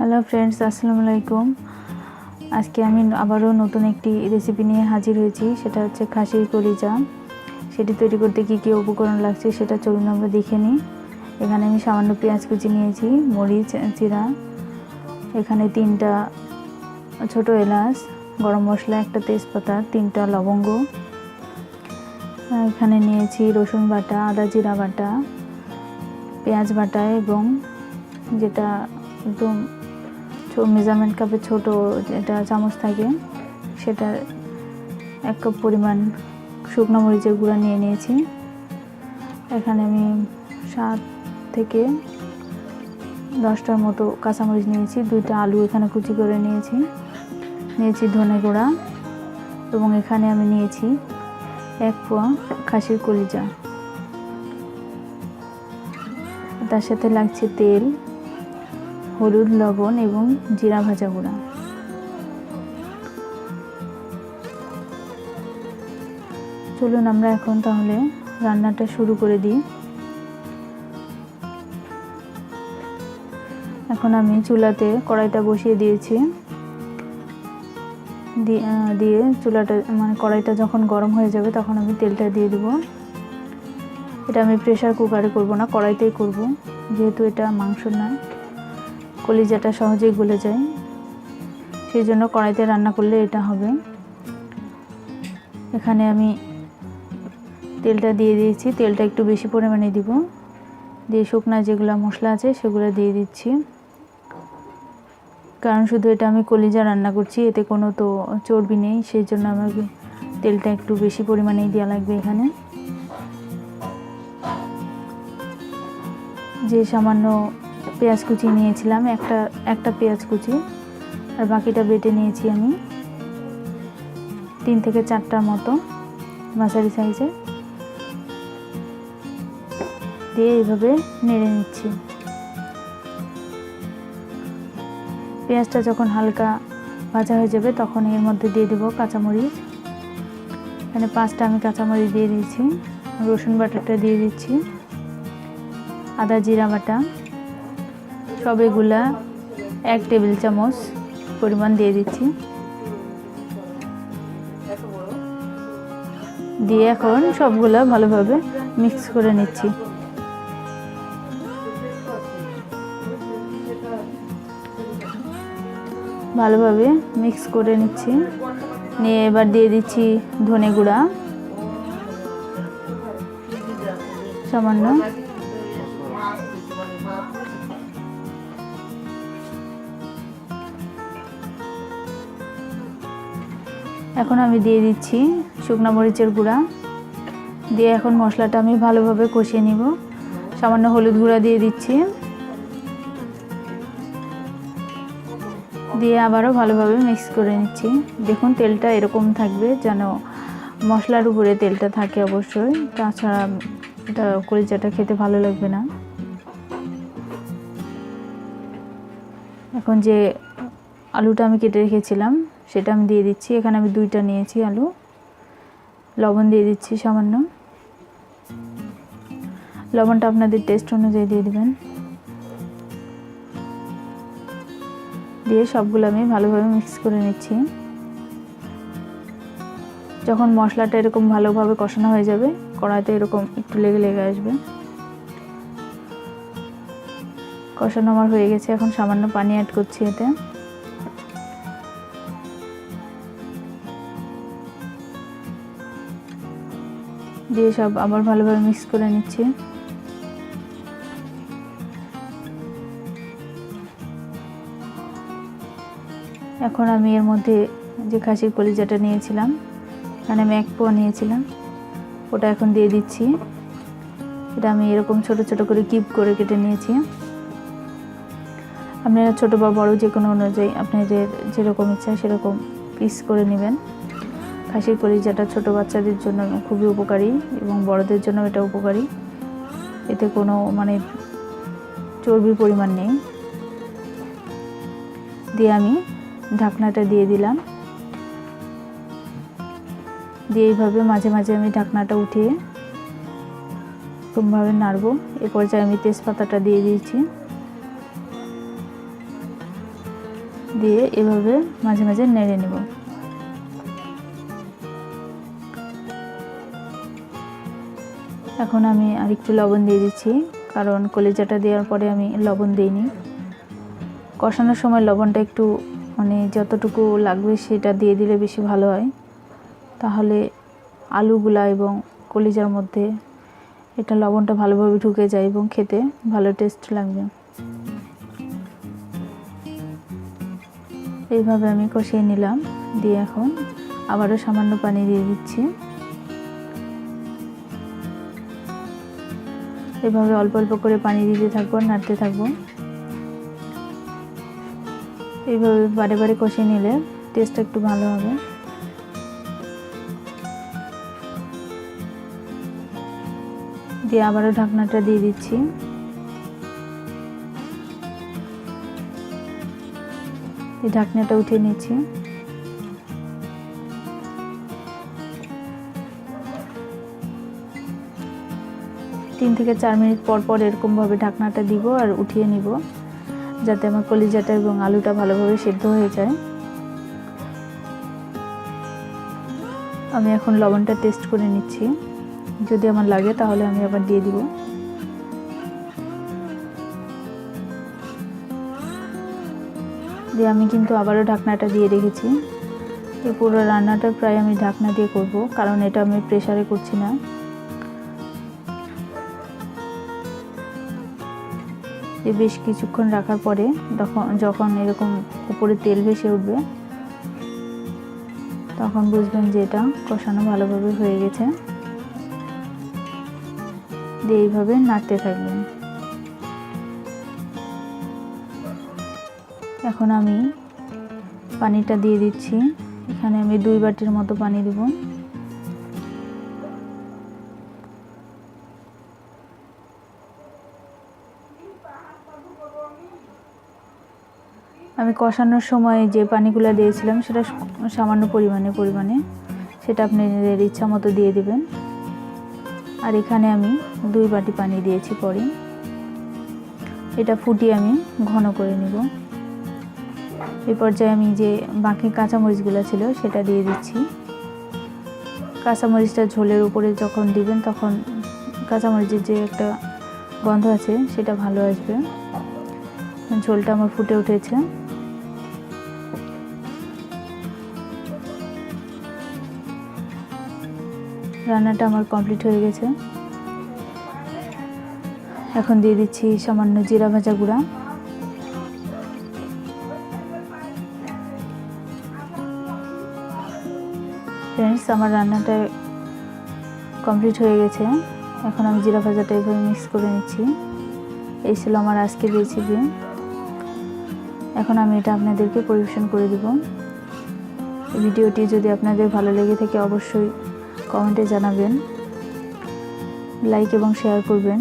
Hello friends, আসসালামু আলাইকুম। আজকে আমি আবারও নতুন একটি রেসিপি নিয়ে হাজির হয়েছি। সেটা হচ্ছে খাসির কলিজা। সেটি তৈরি করতে কী কী উপকরণ লাগছে সেটা চলুন আমরা দেখে নিই। এখানে আমি সামান্য পেঁয়াজ কুচি নিয়েছি, মরিচ চিরা, এখানে 3টা ছোট এলাচ, গরম মশলা, একটা তেজপাতা, 3টা লবঙ্গ, এখানে নিয়েছি রসুন বাটা, আদা জিরা বাটা, পেঁয়াজ বাটা এবং যেটা একদম মেজারমেন্ট কাপের ছোট যেটা চামচ থাকে সেটা 1 কাপ পরিমাণ শুকনো মরিচের গুঁড়া নিয়ে নিয়েছি। এখানে আমি 7 থেকে 10টার মতো কাঁচামরিচ নিয়েছি, 2টা আলু এখানে কুচি করে নিয়েছি ধনে গুঁড়া, এবং এখানে আমি নিয়েছি 1 পোয়া খাসির কলিজা। তার সাথে লাগছে তেল, হলুদ, লবণ এবং জিরা ভাজা গুঁড়া। চলুন আমরা এখন তাহলে রান্নাটা শুরু করে দিই। এখন আমি চুলাতে কড়াইটা বসিয়ে দিয়েছি। দিয়ে চুলাটা কড়াইটা যখন গরম হয়ে যাবে তখন আমি তেলটা দিয়ে দেব। এটা আমি প্রেসার কুকারে করব না, কড়াইতেই করব, যেহেতু এটা মাংস না, কলিজাটা সহজেই গলে যায়, সেই জন্য কড়াইতে রান্না করলে এটা হবে। এখানে আমি তেলটা দিয়ে দিয়েছি, তেলটা একটু বেশি পরিমাণে দিব, দিয়ে শুকনা যেগুলো মশলা আছে সেগুলো দিয়ে দিচ্ছি। কারণ শুধু এটা আমি কলিজা রান্না করছি, এতে কোনো তো চর্বি নেই, সেই জন্য আমাকে তেলটা একটু বেশি পরিমাণেই দেওয়া লাগবে। এখানে যে সামান্য পেঁয়াজ কুচি নিয়েছিলাম, একটা পেঁয়াজ কুচি, আর বাকিটা বেটে নিয়েছি আমি 3 থেকে 4টার মতো মাঝারি সাইজে, দিয়ে এইভাবে নেড়ে নিচ্ছি। পেঁয়াজটা যখন হালকা ভাজা হয়ে যাবে তখন এর মধ্যে দিয়ে দেব কাঁচামরিচ। এখানে 5টা আমি কাঁচামরিচ দিয়ে দিয়েছি, রসুন বাটাটা দিয়ে দিচ্ছি, আদা জিরা বাটা, সব এগুলা 1 টেবিল চামচ পরিমাণ দিয়ে দিচ্ছি। দিয়ে এখন সবগুলা ভালোভাবে মিক্স করে নিচ্ছি। ভালোভাবে মিক্স করে নিচ্ছি, নিয়ে এবার দিয়ে দিচ্ছি ধনে গুঁড়া সামান্য, এখন আমি দিয়ে দিচ্ছি শুকনো মরিচের গুঁড়া, দিয়ে এখন মশলাটা আমি ভালোভাবে কষিয়ে নিব। সামান্য হলুদ গুঁড়া দিয়ে দিচ্ছি, দিয়ে আবারও ভালোভাবে মিক্স করে নিচ্ছি। দেখুন তেলটা এরকম থাকবে, যেন মশলার উপরে তেলটা থাকে অবশ্যই, তাছাড়া এটা কলিজাটা খেতে ভালো লাগবে না। এখন যে আলুটা আমি কেটে রেখেছিলাম সেটা আমি দিয়ে দিচ্ছি। এখানে আমি 2টা নিয়েছি আলু। লবণ দিয়ে দিচ্ছি সামান্য, লবণটা আপনাদের টেস্ট অনুযায়ী দিয়ে দিবেন। দিয়ে সবগুলো আমি ভালোভাবে মিক্স করে নিচ্ছি। যখন মশলাটা এরকম ভালোভাবে কষানো হয়ে যাবে, কড়াইতে এরকম একটু লেগে লেগে আসবে। কষানো আমার হয়ে গেছে, এখন সামান্য পানি অ্যাড করছি এতে। দিয়ে সব আবার ভালোভাবে মিক্স করে নিচ্ছি। এখন আমি এর মধ্যে যে খাসির কলিজাটা নিয়েছিলাম, এখানে আমি 1 পোয়া নিয়েছিলাম, ওটা এখন দিয়ে দিচ্ছি। এটা আমি এরকম ছোট ছোট করে কিউব করে কেটে নিয়েছি। আপনারা ছোট বা বড় যে কোনো অনুযায়ী আপনাদের যেরকম ইচ্ছা সেরকম পিস করে নেবেন। খাসির কলিজাটা ছোট বাচ্চাদের জন্য খুবই উপকারী এবং বড়দের জন্য এটা উপকারী, এতে কোনো চর্বির পরিমাণ নেই। দিয়ে আমি ঢাকনাটা দিয়ে দিলাম, দিয়ে এইভাবে মাঝে মাঝে আমি ঢাকনাটা উঠিয়ে এরকমভাবে নাড়ব। এ পর্যায়ে আমি তেজপাতাটা দিয়ে দিয়েছি। দিয়ে এভাবে মাঝে মাঝে নেড়ে নেব। এখন আমি আরেকটু লবণ দিয়ে দিচ্ছি, কারণ কলিজাটা দেওয়ার পরে আমি লবণ দিইনি। কষানোর সময় লবণটা একটু মানে যতটুকু লাগবে সেটা দিয়ে দিলে বেশি ভালো হয়, তাহলে আলুগুলা এবং কলিজার মধ্যে এটা লবণটা ভালোভাবে ঢুকে যায় এবং খেতে ভালো টেস্ট লাগবে। এইভাবে আমি কষিয়ে নিলাম, দিয়ে এখন আবারও সামান্য পানি দিয়ে দিচ্ছি। এভাবে অল্প অল্প করে পানি দিতে থাকবো, নাড়তে থাকবো। এইভাবে বারে বারে কষিয়ে নিলে টেস্টটা একটু ভালো হবে। দিয়ে আবারও ঢাকনাটা দিয়ে দিচ্ছি। এই ঢাকনাটা উঠিয়ে নিচ্ছি। 3 থেকে 4 মিনিট পর পর এরকমভাবে ঢাকনাটা দিব আর উঠিয়ে নিব, যাতে আমার কলিজাটা এবং আলুটা ভালোভাবে সেদ্ধ হয়ে যায়। আমি এখন লবণটা টেস্ট করে নিচ্ছি, যদি আমার লাগে তাহলে আমি আবার দিয়ে দিব। দিয়ে আমি কিন্তু আবারও ঢাকনাটা দিয়ে রেখেছি। এই পুরো রান্নাটা প্রায় আমি ঢাকনা দিয়ে করব, কারণ এটা আমি প্রেসারে করছি না। বেশ কিছুক্ষণ রাখার পরে যখন এরকম উপরে তেল ভেসে উঠবে, তখন বুঝবেন যে এটা কষানো ভালোভাবে হয়ে গেছে। দিয়ে এইভাবে নাড়তে থাকবেন। এখন আমি পানিটা দিয়ে দিচ্ছি। এখানে আমি 2 বাটির মতো পানি দেব। আমি কষানোর সময় যে পানিগুলো দিয়েছিলাম সেটা সামান্য পরিমাণে সেটা আপনাদের ইচ্ছা মতো দিয়ে দিবেন। আর এখানে আমি 2 বাটি পানি দিয়েছি পরে। এটা ফুটিয়ে আমি ঘন করে নিব। এই পর্যায়ে আমি যে বাকি কাঁচামরিচগুলো ছিল সেটা দিয়ে দিচ্ছি। কাঁচামরিচটা ঝোলের উপরে যখন দিবেন তখন কাঁচামরিচের যে একটা গন্ধ আছে সেটা ভালো আসবে। ঝোলটা আমার ফুটে উঠেছে। রান্নাটা আমার কমপ্লিট হয়ে গেছে। এখন দিয়ে দিচ্ছি সামান্য জিরা ভাজা গুঁড়া। ফ্রেন্ডস, আমার রান্নাটা কমপ্লিট হয়ে গেছে। এখন আমি জিরা ভাজাটা এভাবে মিক্স করে নিচ্ছি। এই ছিল আমার আজকের রেসিপি। এখন আমি এটা আপনাদেরকে পরিবেশন করে দেব। এই ভিডিওটি যদি আপনাদের ভালো লেগে থাকে অবশ্যই কমেন্টে জানাবেন, লাইক এবং শেয়ার করবেন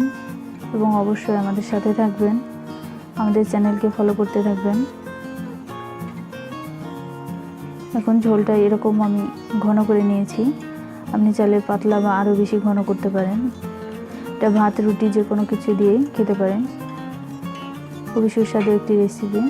এবং অবশ্যই আমাদের সাথে থাকবেন, আমাদের চ্যানেলকে ফলো করতে থাকবেন। এখন ঝোলটা এরকম আমি ঘন করে নিয়েছি। আপনি চাইলে পাতলা বা আরও বেশি ঘন করতে পারেন। এটা ভাত রুটি যে কোনো কিছু দিয়েই খেতে পারেন। খুবই সুস্বাদু একটি রেসিপি।